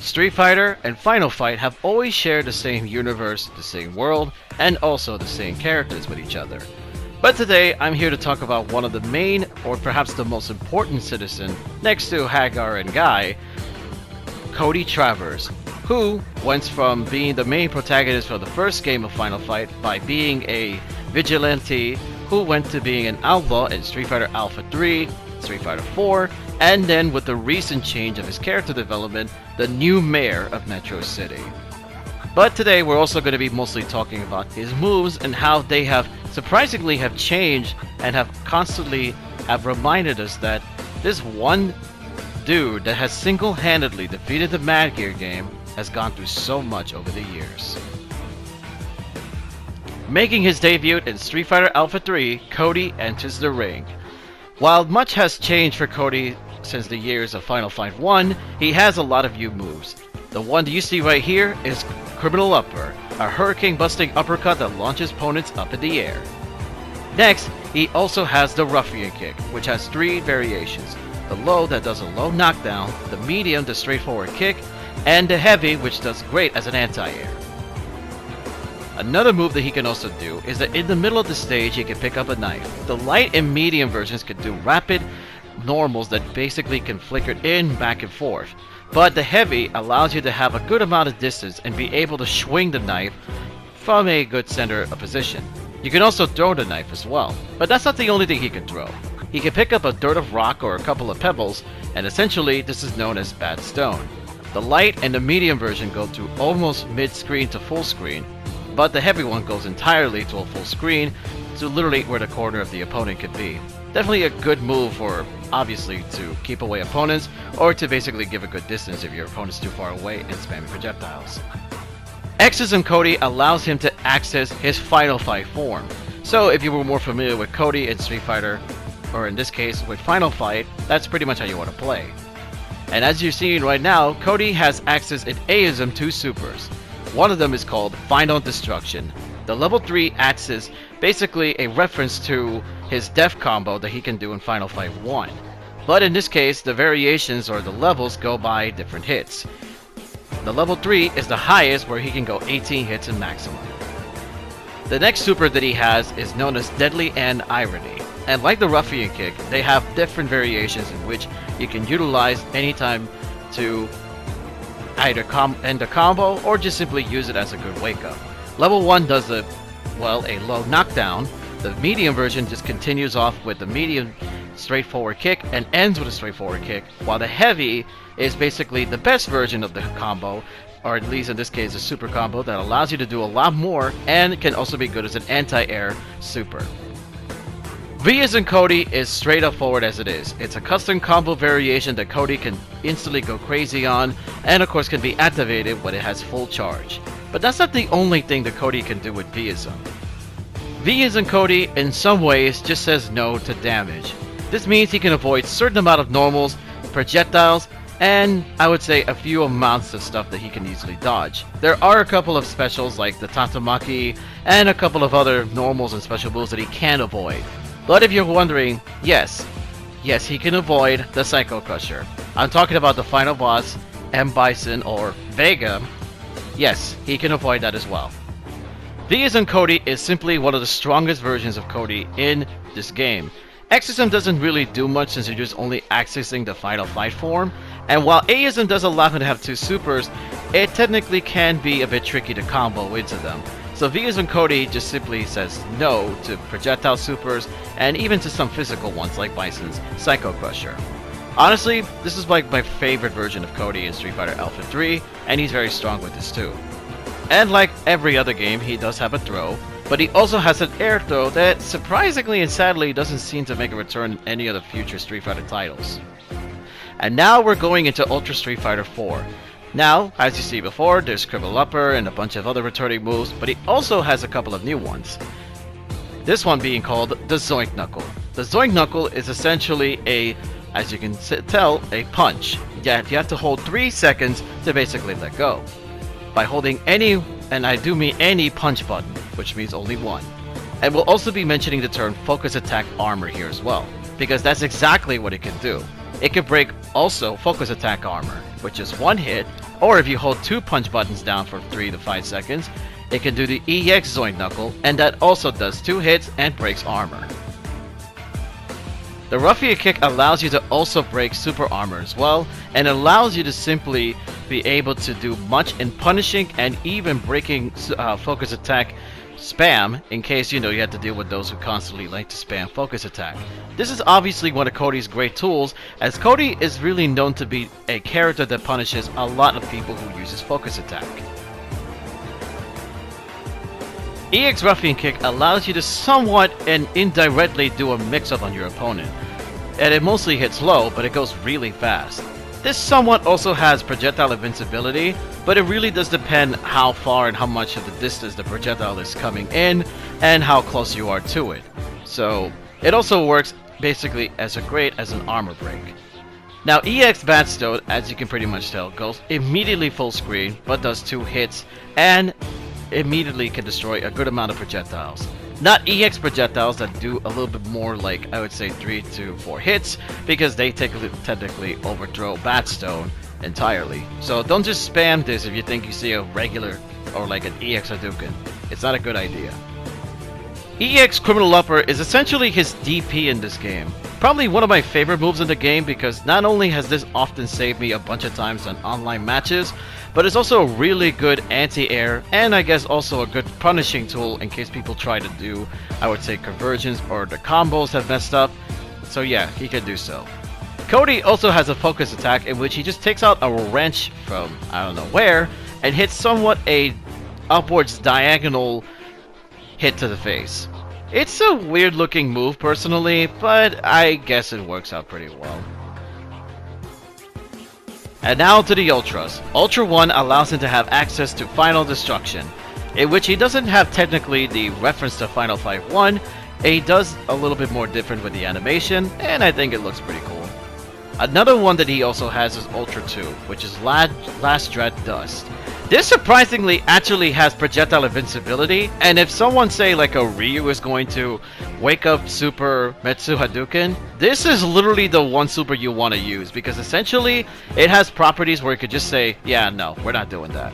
Street Fighter and Final Fight have always shared the same universe, the same world, and also the same characters with each other. But today, I'm here to talk about one of the main, or perhaps the most important citizen, next to Hagar and Guy, Cody Travers, who went from being the main protagonist for the first game of Final Fight by being a vigilante, who went to being an outlaw in Street Fighter Alpha 3, Street Fighter 4, and then with the recent change of his character development, the new mayor of Metro City. But today we're also going to be mostly talking about his moves and how they have surprisingly have changed and have constantly have reminded us that this one dude that has single-handedly defeated the Mad Gear game has gone through so much over the years. Making his debut in Street Fighter Alpha 3, Cody enters the ring. While much has changed for Cody since the years of Final Fight 1, he has a lot of new moves. The one you see right here is Criminal Upper, a hurricane-busting uppercut that launches opponents up in the air. Next, he also has the Ruffian Kick, which has 3 variations. The low that does a low knockdown, the medium the straightforward kick, and the heavy which does great as an anti-air. Another move that he can also do is that in the middle of the stage he can pick up a knife. The light and medium versions can do rapid normals that basically can flicker in, back and forth. But the heavy allows you to have a good amount of distance and be able to swing the knife from a good center of position. You can also throw the knife as well, but that's not the only thing he can throw. He can pick up a dirt of rock or a couple of pebbles, and essentially this is known as bad stone. The light and the medium version go to almost mid-screen to full screen, but the heavy one goes entirely to a full screen, to literally where the corner of the opponent could be. Definitely a good move for, obviously, to keep away opponents, or to basically give a good distance if your opponent's too far away and spamming projectiles. Exorcism Cody allows him to access his Final Fight form. So if you were more familiar with Cody in Street Fighter, or in this case with Final Fight, that's pretty much how you want to play. And as you're seeing right now, Cody has access in Aism 2 supers. One of them is called Final Destruction. The level 3 acts as basically a reference to his death combo that he can do in Final Fight 1. But in this case, the variations or the levels go by different hits. The level 3 is the highest where he can go 18 hits in maximum. The next super that he has is known as Deadly and Irony. And like the Ruffian Kick, they have different variations in which you can utilize anytime to either end a combo or just simply use it as a good wake up. Level 1 does a low knockdown. The medium version just continues off with the medium straightforward kick and ends with a straightforward kick, while the heavy is basically the best version of the combo, or at least in this case a super combo that allows you to do a lot more and can also be good as an anti-air super. V as in Cody is straight up forward as it is. It's a custom combo variation that Cody can instantly go crazy on, and of course can be activated when it has full charge. But that's not the only thing that Cody can do with V-ism. V-ism Cody in some ways just says no to damage. This means he can avoid certain amount of normals, projectiles, and I would say a few amounts of stuff that he can easily dodge. There are a couple of specials like the Tatamaki and a couple of other normals and special moves that he can avoid. But if you're wondering, yes, he can avoid the Psycho Crusher. I'm talking about the final boss, M. Bison or Vega. Yes, he can avoid that as well. V as in Cody is simply one of the strongest versions of Cody in this game. Exorcism doesn't really do much since you're just only accessing the Final Fight form, and while Aism does allow him to have 2 supers, it technically can be a bit tricky to combo into them. So V as in Cody just simply says no to projectile supers and even to some physical ones like Bison's Psycho Crusher. Honestly, this is like my favorite version of Cody in Street Fighter Alpha 3, and he's very strong with this too. And like every other game, he does have a throw, but he also has an air throw that surprisingly and sadly doesn't seem to make a return in any of the future Street Fighter titles. And now we're going into Ultra Street Fighter 4. Now, as you see before, there's Criminal Upper and a bunch of other returning moves, but he also has a couple of new ones. This one being called the Zoink Knuckle. The Zoink Knuckle is essentially as you can tell, a punch. Yet you have to hold 3 seconds to basically let go. By holding any, and I do mean any punch button, which means only one. And we'll also be mentioning the term Focus Attack Armor here as well, because that's exactly what it can do. It can break also Focus Attack Armor. which is one hit, or if you hold two punch buttons down for 3 to 5 seconds, it can do the EX Zoid Knuckle, and that also does 2 hits and breaks armor. The Ruffian Kick allows you to also break super armor as well, and allows you to simply be able to do much in punishing and even breaking focus attack spam, in case you have to deal with those who constantly like to spam focus attack. This is obviously one of Cody's great tools, as Cody is really known to be a character that punishes a lot of people who uses focus attack. EX Ruffian Kick allows you to somewhat and indirectly do a mix-up on your opponent, and it mostly hits low, but it goes really fast. This somewhat also has projectile invincibility, but it really does depend how far and how much of the distance the projectile is coming in, and how close you are to it. So, it also works basically as great as an armor break. Now, EX Batstone, as you can pretty much tell, goes immediately full screen, but does 2 hits, and immediately can destroy a good amount of projectiles. Not EX projectiles that do a little bit more, like I would say 3 to 4 hits, because they technically overthrow Batstone entirely. So don't just spam this if you think you see a regular or like an EX Hadouken. It's not a good idea. EX Criminal Upper is essentially his DP in this game. Probably one of my favorite moves in the game, because not only has this often saved me a bunch of times on online matches, but it's also a really good anti-air, and I guess also a good punishing tool in case people try to do, I would say, conversions or the combos have messed up. So yeah, he can do so. Cody also has a focus attack in which he just takes out a wrench from I don't know where and hits somewhat a upwards diagonal hit to the face. It's a weird looking move personally, but I guess it works out pretty well. And now to the Ultras. Ultra 1 allows him to have access to Final Destruction, in which he doesn't have technically the reference to Final Fight 1, he does a little bit more different with the animation, and I think it looks pretty cool. Another one that he also has is Ultra 2, which is Last Dread Dust. This surprisingly actually has projectile invincibility, and if someone say like a Ryu is going to wake up Super Metsu Hadouken, this is literally the one super you want to use, because essentially it has properties where you could just say, yeah, no, we're not doing that.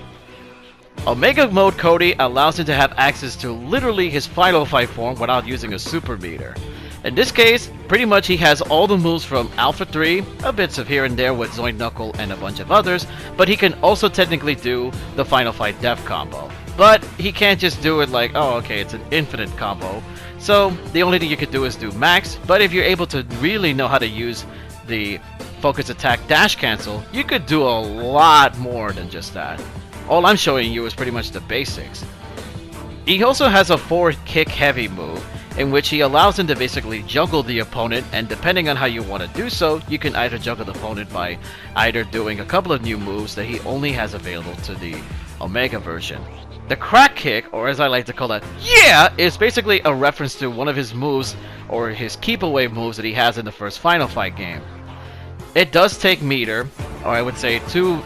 Omega Mode Cody allows him to have access to literally his final fight form without using a super meter. In this case, pretty much he has all the moves from Alpha 3, a bits of here and there with Zoid Knuckle and a bunch of others, but he can also technically do the Final Fight Death combo. But he can't just do it like, oh okay, it's an infinite combo. So the only thing you could do is do max, but if you're able to really know how to use the focus attack dash cancel, you could do a lot more than just that. All I'm showing you is pretty much the basics. He also has a forward kick heavy move, in which he allows him to basically juggle the opponent, and depending on how you want to do so, you can either juggle the opponent by either doing a couple of new moves that he only has available to the Omega version. The crack kick, or as I like to call it, yeah, is basically a reference to one of his moves, or his keep away moves that he has in the first Final Fight game. It does take meter, or I would say two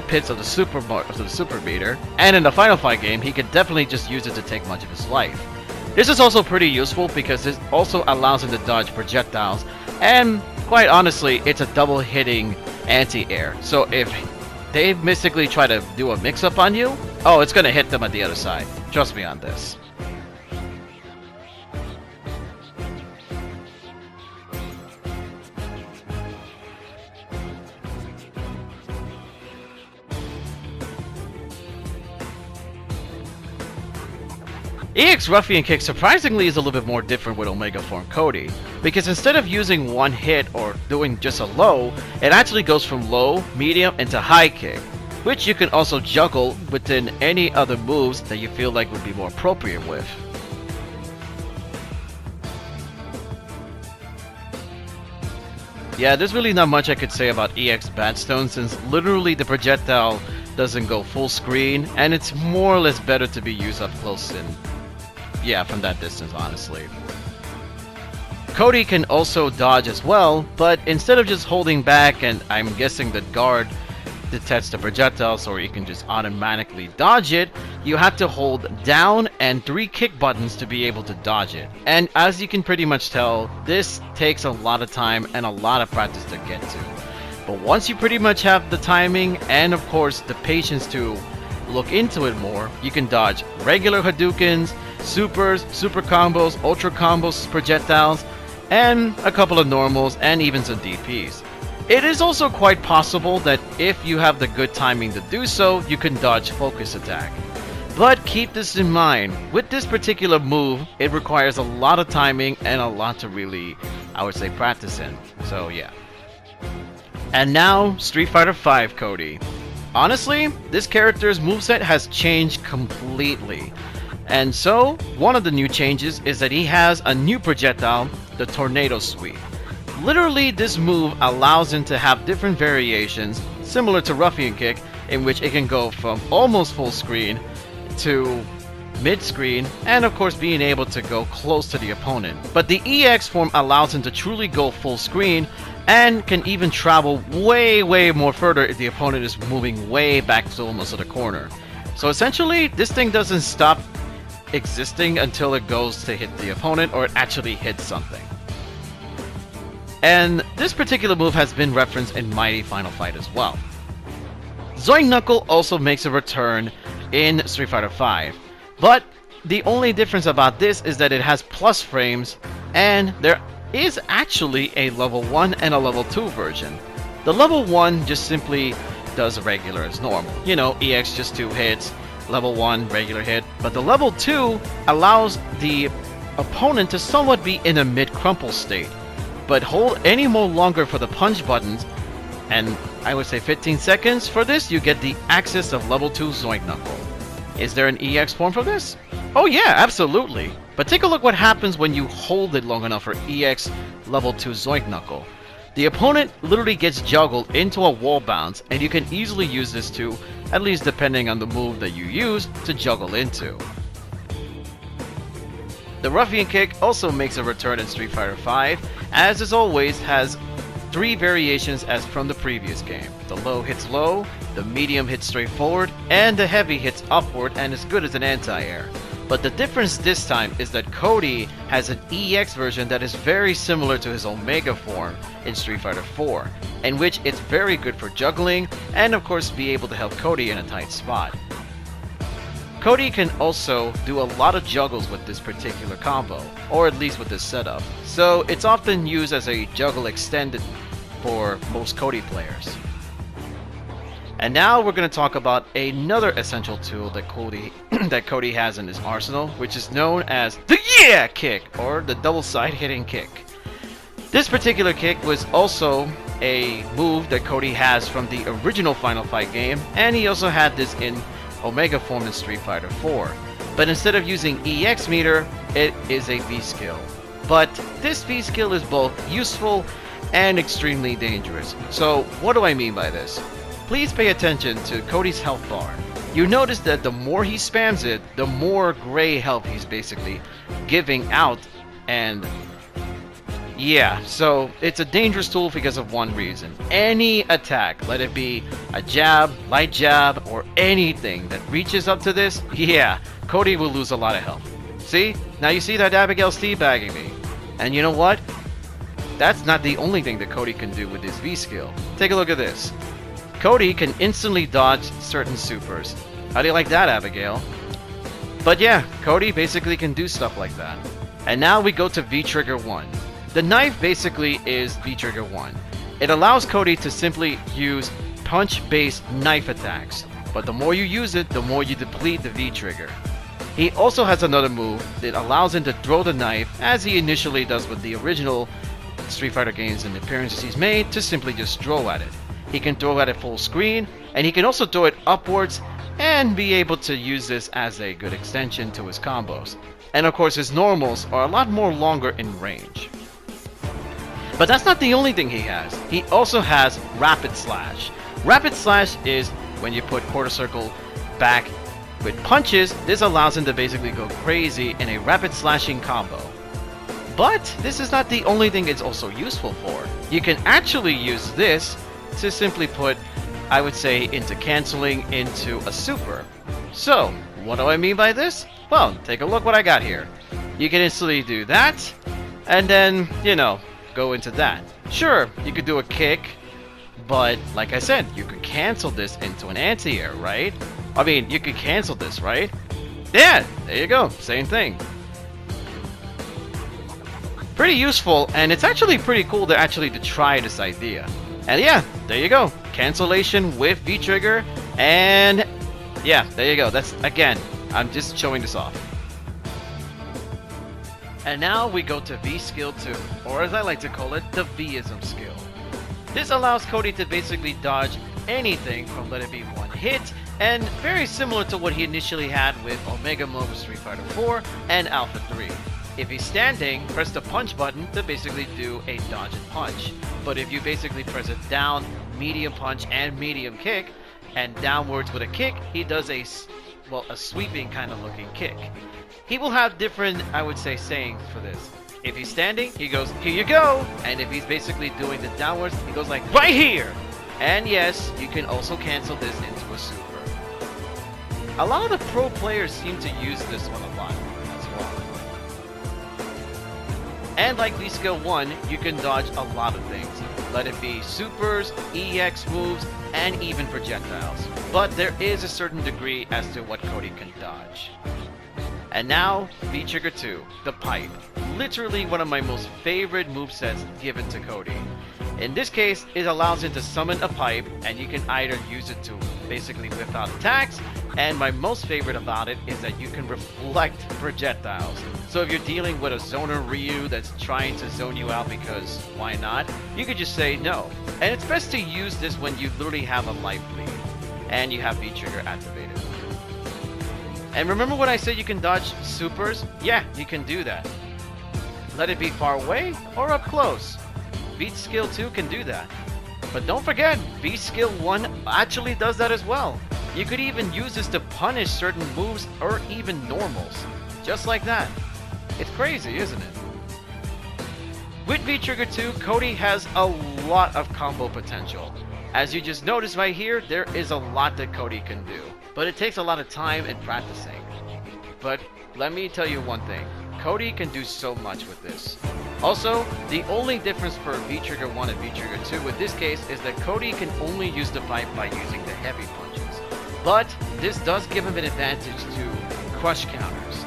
pits of the super meter, and in the Final Fight game, he could definitely just use it to take much of his life. This is also pretty useful because this also allows him to dodge projectiles, and quite honestly, it's a double hitting anti-air. So if they mystically try to do a mix-up on you, oh, it's gonna hit them at the other side. Trust me on this. EX Ruffian Kick surprisingly is a little bit more different with Omega Form Cody, because instead of using one hit or doing just a low, it actually goes from low, medium, into high kick, which you can also juggle within any other moves that you feel like would be more appropriate with. Yeah, there's really not much I could say about EX Batstone, since literally the projectile doesn't go full screen, and it's more or less better to be used up close and yeah, from that distance, honestly. Cody can also dodge as well, but instead of just holding back and I'm guessing the guard detects the projectile so you can just automatically dodge it, you have to hold down and 3 kick buttons to be able to dodge it. And as you can pretty much tell, this takes a lot of time and a lot of practice to get to. But once you pretty much have the timing and of course the patience to look into it more, you can dodge regular Hadoukens, supers, super combos, ultra combos, projectiles, and a couple of normals and even some DPs. It is also quite possible that if you have the good timing to do so, you can dodge focus attack. But keep this in mind, with this particular move, it requires a lot of timing and a lot to really, I would say, practice in. So yeah. And now, Street Fighter V Cody. Honestly, this character's moveset has changed completely. And so, one of the new changes is that he has a new projectile, the Tornado Sweep. Literally, this move allows him to have different variations, similar to Ruffian Kick, in which it can go from almost full screen to mid-screen, and of course being able to go close to the opponent. But the EX form allows him to truly go full screen, and can even travel way more further if the opponent is moving way back to almost to the corner. So essentially, this thing doesn't stop existing until it goes to hit the opponent or it actually hits something. And this particular move has been referenced in Mighty Final Fight as well. Zoink Knuckle also makes a return in Street Fighter V, but the only difference about this is that it has plus frames, and there is actually a level 1 and a level 2 version. The level 1 just simply does regular as normal. You know, EX just 2 hits, level 1 regular hit, but the level 2 allows the opponent to somewhat be in a mid-crumple state, but hold any more longer for the punch buttons, and I would say 15 seconds for this, you get the access of level 2 Zoink Knuckle. Is there an EX form for this? Oh yeah, absolutely. But take a look what happens when you hold it long enough for EX level 2 Zoink Knuckle. The opponent literally gets juggled into a wall bounce, and you can easily use this to, at least depending on the move that you use, to juggle into. The Ruffian Kick also makes a return in Street Fighter V, as always has 3 variations as from the previous game. The low hits low, the medium hits straight forward, and the heavy hits upward and is good as an anti-air. But the difference this time is that Cody has an EX version that is very similar to his Omega form in Street Fighter IV, in which it's very good for juggling and of course be able to help Cody in a tight spot. Cody can also do a lot of juggles with this particular combo, or at least with this setup, so it's often used as a juggle extended for most Cody players. And now we're going to talk about another essential tool that Cody has in his arsenal, which is known as the Yeah Kick, or the double side hitting kick. This particular kick was also a move that Cody has from the original Final Fight game, and he also had this in Omega form in Street Fighter IV. But instead of using EX meter, it is a V skill. But this V skill is both useful and extremely dangerous. So what do I mean by this? Please pay attention to Cody's health bar. You notice that the more he spams it, the more gray health he's basically giving out, and yeah, so it's a dangerous tool because of one reason. Any attack, let it be a jab, light jab, or anything that reaches up to this, yeah, Cody will lose a lot of health. See? Now you see that Abigail's teabagging me. And you know what? That's not the only thing that Cody can do with his V skill. Take a look at this. Cody can instantly dodge certain supers. How do you like that, Abigail? But yeah, Cody basically can do stuff like that. And now we go to V-Trigger 1. The knife basically is V-Trigger 1. It allows Cody to simply use punch-based knife attacks, but the more you use it, the more you deplete the V-Trigger. He also has another move that allows him to throw the knife, as he initially does with the original Street Fighter games and appearances he's made, to simply just throw at it. He can throw at it full screen, and he can also throw it upwards, and be able to use this as a good extension to his combos. And of course his normals are a lot more longer in range. But that's not the only thing he has. He also has Rapid Slash. Rapid Slash is when you put quarter circle back with punches. This allows him to basically go crazy in a rapid slashing combo. But this is not the only thing it's also useful for. You can actually use this to simply put, I would say, into canceling into a super. So, what do I mean by this? Well, take a look what I got here. You can instantly do that, and then, you know, go into that. Sure, you could do a kick, But like I said, you could cancel this into an anti-air, right? I mean, you could cancel this, right? Yeah, there you go, same thing. Pretty useful, and it's actually pretty cool to try this idea. And yeah, there you go, cancellation with V-trigger, and yeah, there you go. That's, again, I'm just showing this off. And now we go to V skill 2, or as I like to call it, the V-ism skill. This allows Cody to basically dodge anything from let it be one hit, and very similar to what he initially had with Omega Mode with Street Fighter 4 and Alpha 3. If he's standing, press the punch button to basically do a dodge and punch. But if you basically press it down, medium punch and medium kick, and downwards with a kick, he does a sweeping kind of looking kick. He will have different, I would say, sayings for this. If he's standing, he goes, here you go! And if he's basically doing the downwards, he goes like, right here! And yes, you can also cancel this into a super. A lot of the pro players seem to use this one a lot as well. And like V skill 1, you can dodge a lot of things. Let it be supers, EX moves, and even projectiles. But there is a certain degree as to what Cody can dodge. And now, V-Trigger 2, the pipe. Literally one of my most favorite movesets given to Cody. In this case, it allows him to summon a pipe, and you can either use it to basically whip out attacks, and my most favorite about it is that you can reflect projectiles. So if you're dealing with a zoner Ryu that's trying to zone you out because why not, you could just say no. And it's best to use this when you literally have a life lead, and you have V-Trigger activated. And remember when I said you can dodge supers? Yeah, you can do that. Let it be far away or up close. V skill 2 can do that. But don't forget, V skill 1 actually does that as well. You could even use this to punish certain moves or even normals. Just like that. It's crazy, isn't it? With V-Trigger 2, Cody has a lot of combo potential. As you just noticed right here, there is a lot that Cody can do. But it takes a lot of time and practicing. But let me tell you one thing. Cody can do so much with this. Also, the only difference for V-Trigger 1 and V-Trigger 2 in this case is that Cody can only use the pipe by using the heavy punches. But this does give him an advantage to crush counters.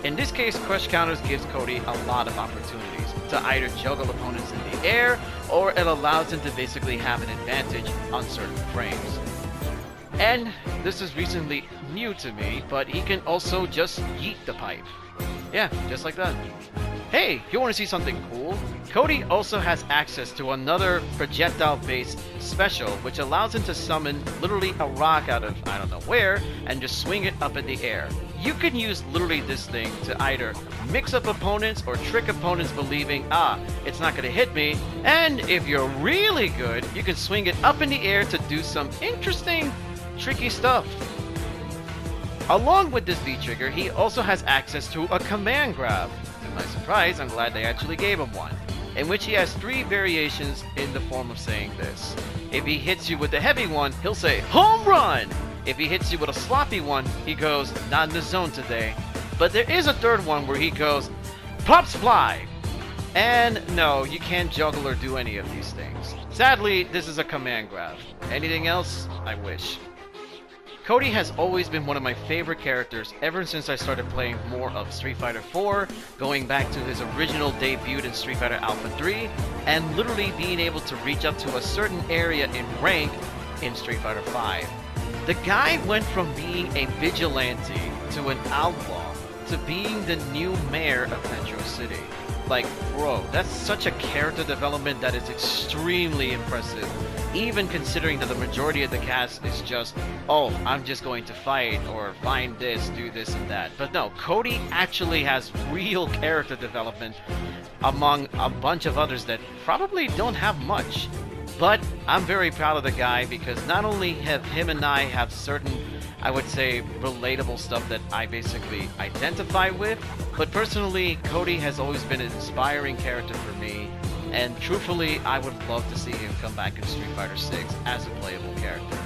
In this case, crush counters gives Cody a lot of opportunities to either juggle opponents in the air, or it allows him to basically have an advantage on certain frames. And this is recently new to me, but he can also just yeet the pipe. Yeah, just like that. Hey, you want to see something cool? Cody also has access to another projectile-based special, which allows him to summon literally a rock out of I don't know where, and just swing it up in the air. You can use literally this thing to either mix up opponents or trick opponents believing, it's not going to hit me, and if you're really good, you can swing it up in the air to do some interesting, tricky stuff. Along with this V-Trigger, he also has access to a command grab. To my surprise, I'm glad they actually gave him one, in which he has 3 variations in the form of saying this. If he hits you with the heavy one, he'll say, home run! If he hits you with a sloppy one, he goes, not in the zone today. But there is a third one where he goes, pops fly! And no, you can't juggle or do any of these things. Sadly, this is a command grab. Anything else? I wish. Cody has always been one of my favorite characters ever since I started playing more of Street Fighter 4, going back to his original debut in Street Fighter Alpha 3, and literally being able to reach up to a certain area in rank in Street Fighter 5. The guy went from being a vigilante to an outlaw to being the new mayor of Metro City. Like, bro, that's such a character development that is extremely impressive. Even considering that the majority of the cast is just, oh, I'm just going to fight, or find this, do this and that. But no, Cody actually has real character development among a bunch of others that probably don't have much. But I'm very proud of the guy because not only have him and I have certain, I would say, relatable stuff that I basically identify with, but personally, Cody has always been an inspiring character for me, and truthfully, I would love to see him come back in Street Fighter 6 as a playable character.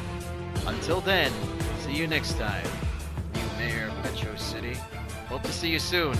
Until then, see you next time, new mayor of Metro City. Hope to see you soon.